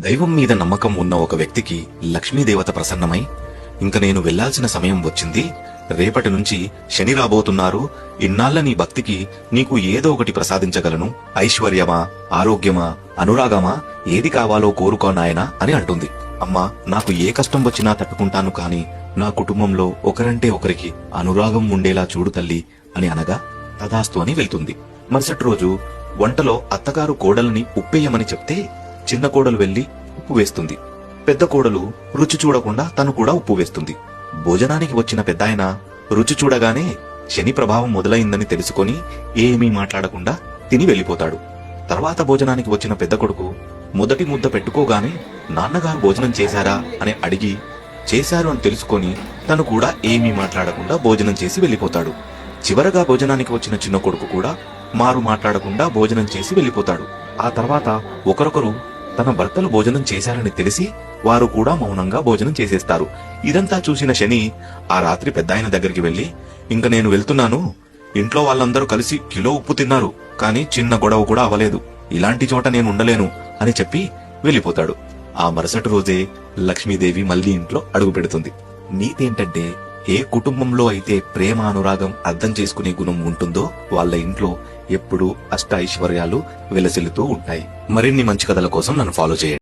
దైవం మీద నమ్మకం ఉన్న ఒక వ్యక్తికి లక్ష్మీదేవత ప్రసన్నమై, ఇంక నేను వెళ్లాల్సిన సమయం వచ్చింది, రేపటి నుంచి శని రాబోతున్నారు, ఇన్నాళ్ల నీ భక్తికి నీకు ఏదో ఒకటి ప్రసాదించగలను, ఐశ్వర్యమా, ఆరోగ్యమా, అనురాగమా, ఏది కావాలో కోరుకో నాయనా అని అంటుంది. అమ్మా, నాకు ఏ కష్టం వచ్చినా తట్టుకుంటాను, కాని నా కుటుంబంలో ఒకరంటే ఒకరికి అనురాగం ఉండేలా చూడు తల్లి అని అనగా తదాస్తు అని వెళ్తుంది. మరుసటి రోజు వంటలో అత్తగారు కోడలిని ఉప్పేయమని చెప్తే చిన్న కోడలు వెళ్లి ఉప్పు వేస్తుంది. పెద్ద కోడలు రుచి చూడకుండా తను కూడా ఉప్పు వేస్తుంది. భోజనానికి వచ్చిన పెద్దాయన రుచి చూడగానే శని ప్రభావం మొదలైందని తెలుసుకొని ఏమీ మాట్లాడకుండా తిని వెళ్లిపోతాడు. తర్వాత భోజనానికి వచ్చిన పెద్ద కొడుకు మొదటి ముద్ద పెట్టుకోగానే నాన్నగారు భోజనం చేశారా అని అడిగి చేశారు అని తెలుసుకొని తను కూడా ఏమీ మాట్లాడకుండా భోజనం చేసి వెళ్లిపోతాడు. చివరగా భోజనానికి వచ్చిన చిన్న కొడుకు కూడా మారు మాట్లాడకుండా భోజనం చేసి వెళ్లిపోతాడు. ఆ తర్వాత ఒకరొకరు తన భర్తలు భోజనం చేశారని తెలిసి వారు కూడా మౌనంగా భోజనం చేసేస్తారు. ఇదంతా చూసిన శని ఆ రాత్రి పెద్దాయన దగ్గరికి వెళ్లి, ఇంక నేను వెళ్తున్నాను, ఇంట్లో వాళ్ళందరూ కలిసి కిలో ఉప్పు తిన్నారు, కానీ చిన్న గొడవ కూడా అవ్వలేదు, ఇలాంటి చోట నేను ఉండలేను అని చెప్పి వెళ్లిపోతాడు. ఆ మరుసటి రోజే లక్ష్మీదేవి మళ్లీ ఇంట్లో అడుగు పెడుతుంది. నీతేంటంటే, ఏ కుటుంబంలో అయితే ప్రేమ, అనురాగం, అర్థం చేసుకునే గుణం ఉంటుందో వాళ్ళ ఇంట్లో ఎప్పుడూ అష్ట ఐశ్వర్యాలు వెలసిల్లుతూ ఉంటాయి. మరిన్ని మంచి కథల కోసం నన్ను ఫాలో చేయండి.